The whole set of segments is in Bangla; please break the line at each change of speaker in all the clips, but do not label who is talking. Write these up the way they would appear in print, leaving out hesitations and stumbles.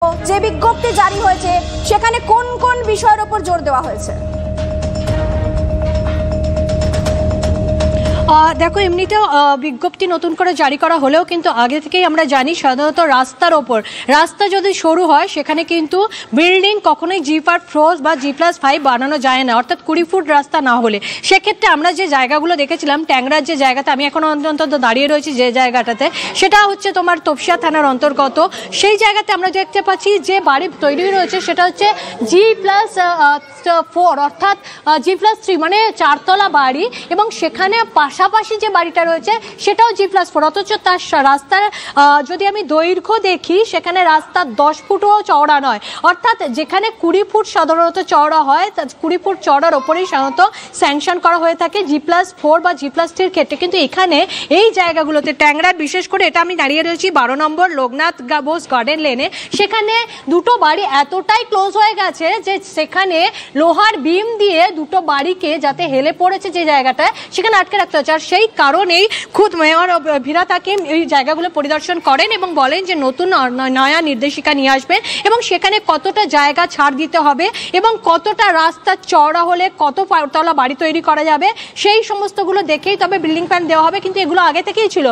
যে বিজ্ঞপ্তি জারি হয়েছে সেখানে কোন কোন বিষয়ের উপর জোর দেওয়া হয়েছে?
দেখো, এমনিতেও বিজ্ঞপ্তি নতুন করে জারি করা হলেও কিন্তু আগে থেকেই আমরা জানি সাধারণত রাস্তার ওপর রাস্তা যদি সরু হয় সেখানে কিন্তু বিল্ডিং কখনোই G+4 বা G+5 বানানো যায় না, অর্থাৎ 20 ফুট রাস্তা না হলে। সেক্ষেত্রে আমরা যে জায়গাগুলো দেখেছিলাম, ট্যাংরার যে জায়গাতে আমি এখন অন্তত দাঁড়িয়ে রয়েছি যে জায়গাটাতে, সেটা হচ্ছে তোমার তপসিয়া থানার অন্তর্গত। সেই জায়গাতে আমরা দেখতে পাচ্ছি যে বাড়ি তৈরি রয়েছে সেটা হচ্ছে G+4 অর্থাৎ G+3 মানে 4তলা বাড়ি, এবং সেখানে পাশাপাশি যে বাড়িটা রয়েছে সেটাও G+4, অথচ তার রাস্তার যদি আমি দৈর্ঘ্য দেখি সেখানে রাস্তা 10 ফুটও চওড়া নয়, অর্থাৎ যেখানে 20 ফুট সাধারণত চওড়া হয় 20 ফুট চওড়ার ওপরেই সাধারণত স্যাংশন করা হয়ে থাকে G+4 বা G+3 ক্ষেত্রে। কিন্তু এখানে এই জায়গাগুলোতে ট্যাংরার বিশেষ করে এটা আমি দাঁড়িয়ে রয়েছি 12 নম্বর লোকনাথ বোস গার্ডেন লেনে, সেখানে দুটো বাড়ি এতটাই ক্লোজ হয়ে গেছে যে সেখানে লোহার বিম দিয়ে দুটো বাড়িকে যাতে হেলে পড়েছে যে জায়গাটায় সেখানে আটকে রাখতে হচ্ছে। আর সেই কারণেই খুদ মেয়র ভিরাত হাকিম এই জায়গাগুলো পরিদর্শন করেন এবং বলেন যে নতুন নয়া নির্দেশিকা নিয়ে আসবেন এবং সেখানে কতটা জায়গা ছাড় দিতে হবে এবং কতটা রাস্তা চওড়া হলে কত তলা বাড়ি তৈরি করা যাবে সেই সমস্তগুলো দেখেই তবে বিল্ডিং প্ল্যান দেওয়া হবে। কিন্তু এগুলো আগে থেকেই ছিল।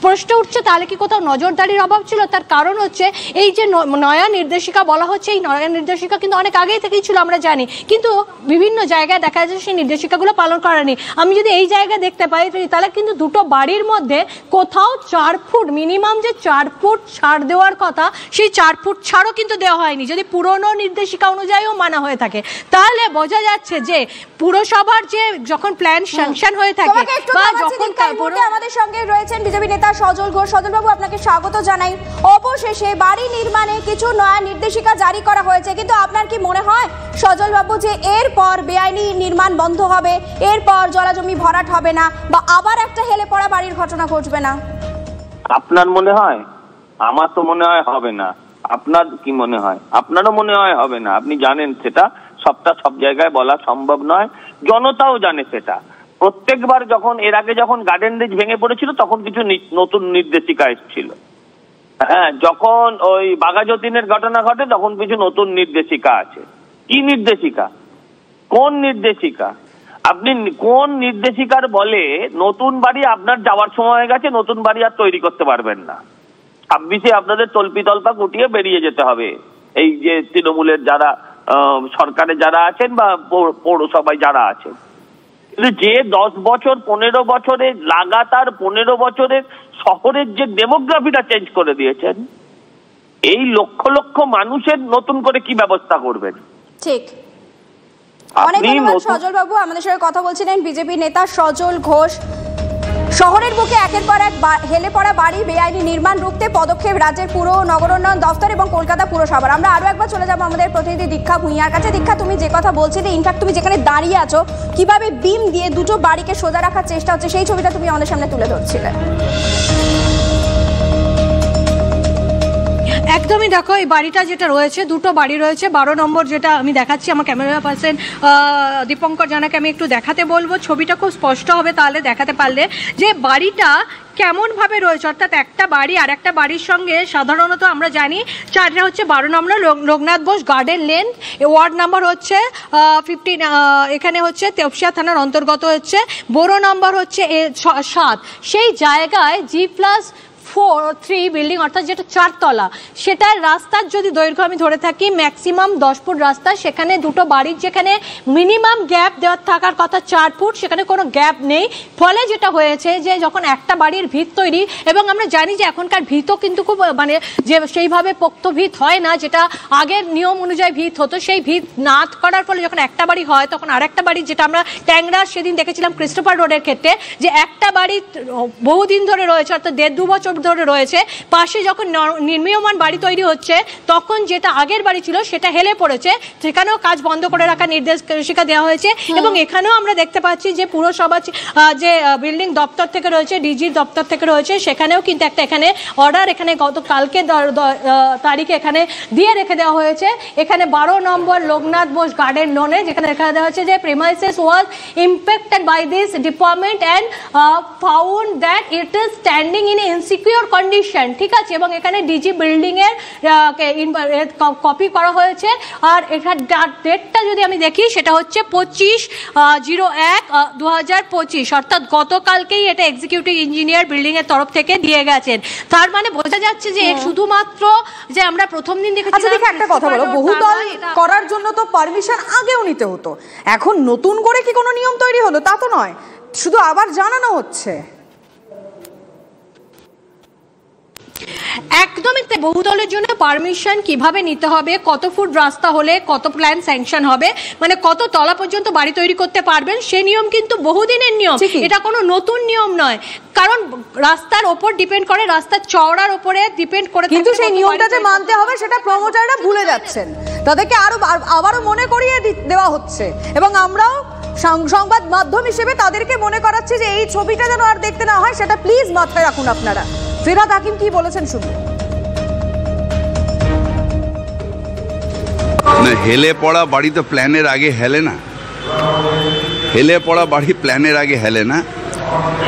প্রশ্ন উঠছে তাহলে কি কোথাও নজরদারির অভাব ছিল? তার কারণ হচ্ছে এই যে নয়া নির্দেশিকা বলা হচ্ছে, এই নয়া নির্দেশিকা কিন্তু অনেক আগেই থেকেই ছিল আমরা জানি, কিন্তু বিভিন্ন জায়গায় দেখা যাচ্ছে সেই নির্দেশিকাগুলো পালন করা নেই। আমি যদি এই জায়গায় দেখতে পাই তাহলে কিন্তু দুটো বাড়ির মধ্যে কোথাও 4 ফুট মিনিমাম যে 4 ফুট ছাড় দেওয়ার কথা সেই 4 ফুট ছাড়ও কিন্তু দেওয়া হয়নি। যদি পুরনো নির্দেশিকা অনুযায়ীও মানা হয়ে থাকে তাহলে বোঝা যাচ্ছে যে পুরসভার যে যখন প্ল্যান স্যাংশন হয়ে থাকে বা যখন
আমাদের সঙ্গে রয়েছেন বিজেপি নেতা সজল ঘোষ। সজল বাবু, আপনাকে স্বাগত জানাই। অবশেষে বাড়ি নির্মাণে কিছু নয়া নির্দেশিকা জারি করা হয়েছে, কিন্তু আপনার কি মনে হয় সজল বাবু যে এরপর বেআইনি নির্মাণ বন্ধ হবে, এরপর জলাজমি ভরাট হবে না বা আবার একটা হেলে পড়া বাড়ির ঘটনা ঘটবে না?
আপনার মনে হয়? আমার তো মনে হয় হবে না। আপনার কি মনে হয়? আপনারও মনে হয় হবে না। আপনি জানেন সেটা সবটা সব জায়গায় বলা সম্ভব নয়, জনতাও জানে সেটা। প্রত্যেকবার যখন এর আগে যখন গার্ডেন রিচ ভেঙে পড়েছিল তখন কিছু নতুন নির্দেশিকা এসেছিল। হ্যাঁ, যখন ওই বাঘাযতীনের ঘটনা ঘটে তখন কিছু নতুন নির্দেশিকা আছে। কি নির্দেশিকা? কোন নির্দেশিকা? আপনি কোন নির্দেশিকার বলে নতুন বাড়ি আপনার যাওয়ার সময় হয়ে গেছে, নতুন বাড়ি আর তৈরি করতে পারবেন না? 26-এ আপনাদের তল্পা গুটিয়ে বেরিয়ে যেতে হবে। এই যে তৃণমূলের যারা সরকারে যারা আছেন বা পৌরসভায় যারা আছেন, কিন্তু যে 10 বছর 15 বছরে লাগাতার 15 বছরের শহরের যে ডেমোগ্রাফিটা চেঞ্জ করে দিয়েছেন, এই লক্ষ লক্ষ মানুষের নতুন করে কি ব্যবস্থা করবেন?
ঠিক। অনেক ধন্যবাদ সজল বাবু। আমাদের সঙ্গে কথা বলছিলেন বিজেপি নেতা সজল ঘোষ। শহরের বুকে একের পর এক হেলে পড়া বাড়ি বেআইনি নির্মাণ রুখতে পদক্ষেপ রাজ্যের পুর নগর উন্নয়ন দফতর এবং কলকাতা পুরসভার। আমরা আরো একবার চলে যাবো আমাদের প্রতিনিধি দীক্ষা ভূঁইয়ার কাছে। দীক্ষা, তুমি যে কথা বলছিলে, ইনফ্যাক্ট তুমি যেখানে দাঁড়িয়ে আছো কিভাবে বিম দিয়ে দুটো বাড়িকে সোজা রাখার চেষ্টা হচ্ছে সেই ছবিটা তুমি আমাদের সামনে তুলে ধরছিলে।
একদমই দেখো, এই বাড়িটা যেটা রয়েছে, দুটো বাড়ি রয়েছে। 12 নম্বর যেটা আমি দেখাচ্ছি, আমার ক্যামেরা পার্সন দীপঙ্কর জানাকে আমি একটু দেখাতে বলবো, ছবিটা খুব স্পষ্ট হবে তাহলে দেখাতে পারলে যে বাড়িটা কেমন ভাবে রয়েছে। অর্থাৎ একটা বাড়ি আর একটা বাড়ির সঙ্গে সাধারণত আমরা জানি চারটা হচ্ছে 12 number Loknath Bose garden lane, ward number হচ্ছে 15, এখানে হচ্ছে তপসিয়া থানার অন্তর্গত হচ্ছে, বোরো নম্বর হচ্ছে 7। সেই জায়গায় G+3 বিল্ডিং অর্থাৎ যেটা 4 তলা, সেটার রাস্তার যদি দৈর্ঘ্য আমি ধরে থাকি ম্যাক্সিমাম 10 ফুট রাস্তা, সেখানে দুটো বাড়ির যেখানে মিনিমাম গ্যাপ দেওয়ার থাকার কথা 4 ফুট সেখানে কোনো গ্যাপ নেই। ফলে যেটা হয়েছে যে যখন একটা বাড়ির ভিত তৈরি, এবং আমরা জানি যে এখনকার ভিতও কিন্তু খুব মানে যে সেইভাবে পোক্ত ভিত হয় না, যেটা আগের নিয়ম অনুযায়ী ভিত হতো, সেই ভিত না করার ফলে যখন একটা বাড়ি হয় তখন আর একটা বাড়ি, যেটা আমরা ট্যাংরা সেদিন দেখেছিলাম ক্রিস্টোফার রোডের ক্ষেত্রে, যে একটা বাড়ি বহুদিন ধরে রয়েছে অর্থাৎ 1.5-2 বছর ধরে রয়েছে, পাশে যখন নির্মীয়মান বাড়ি তৈরি হচ্ছে তখন যেটা আগের বাড়ি ছিল সেটা হেলে পড়েছে, সেখানেও কাজ বন্ধ করে রাখার নির্দেশিকা দেওয়া হয়েছে। এবং এখানেও আমরা দেখতে পাচ্ছি যে পুরসভা যে বিল্ডিং দপ্তর থেকে রয়েছে, ডিজির দপ্তর থেকে রয়েছে, সেখানেও কিন্তু একটা এখানে অর্ডার এখানে গতকালকে তারিখে এখানে দিয়ে রেখে দেওয়া হয়েছে। এখানে 12 নম্বর লোকনাথ বোস গার্ডেন লোনে যেখানে রেখে দেওয়া হয়েছে যে premises was impacted by this department and found that it is standing in insecure insecure condition, ঠিক আছে, এবং এখানে ডিজি বিল্ডিং এর কপি করা হয়েছে। আর এখানে ডেটটা যদি আমি দেখি সেটা হচ্ছে 25/01/2025, অর্থাৎ গতকালকেই এটা এক্সিকিউটিভ ইঞ্জিনিয়ার বিল্ডিং এর তরফ থেকে দিয়ে গেছেন। তার মানে বোঝা যাচ্ছে যে শুধুমাত্র যে আমরা প্রথম দিন দেখেছি।
আচ্ছা দেখে একটা কথা বলো, বহুতল করার জন্য তো পারমিশন আগেও নিতে হতো, এখন নতুন করে কি কোনো নিয়ম তৈরি হলো? তা তো নয়, শুধু আবার জানানো হচ্ছে।
একদমই বহুতলের জন্য পারমিশন কিভাবে নিতে হবে, কত ফুট রাস্তা হলে কত প্ল্যান স্যাংশন হবে, মানে কত তলা পর্যন্ত বাড়ি তৈরি করতে পারবেন, সেই নিয়ম কিন্তু বহুদিনের নিয়ম, এটা কোনো নতুন নিয়ম নয়। কারণ রাস্তার ওপর ডিপেন্ড করে, রাস্তার চওড়ার উপরে ডিপেন্ড করে,
কিন্তু সেই নিয়মটা যে মানতে হবে সেটা প্রমোটাররা ভুলে যাচ্ছেন, তাদেরকে আবারও মনে করিয়ে দেওয়া হচ্ছে। এবং আমরাও সংবাদ মাধ্যম হিসেবে তাদেরকে মনে করাচ্ছি যে এই ছবিটা যেন আর দেখতে না হয়, সেটা প্লিজ মাথায় রাখুন আপনারা। ফিরহাদ হাকিম কি বলেছেন শুনুন।
না, হেলে পড়া বাড়ি তো প্ল্যানের আগে হেলে না, হেলে পড়া বাড়ি প্ল্যানের আগে হেলে না,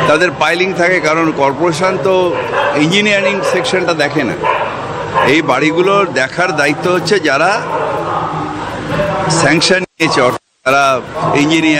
তাদের পাইলিং থাকে, কারণ কর্পোরেশন তো ইঞ্জিনিয়ারিং সেকশনটা দেখে না। এই বাড়িগুলোর দেখার দায়িত্ব হচ্ছে যারা স্যাংশন নিয়েছে, যারা ইঞ্জিনিয়ার।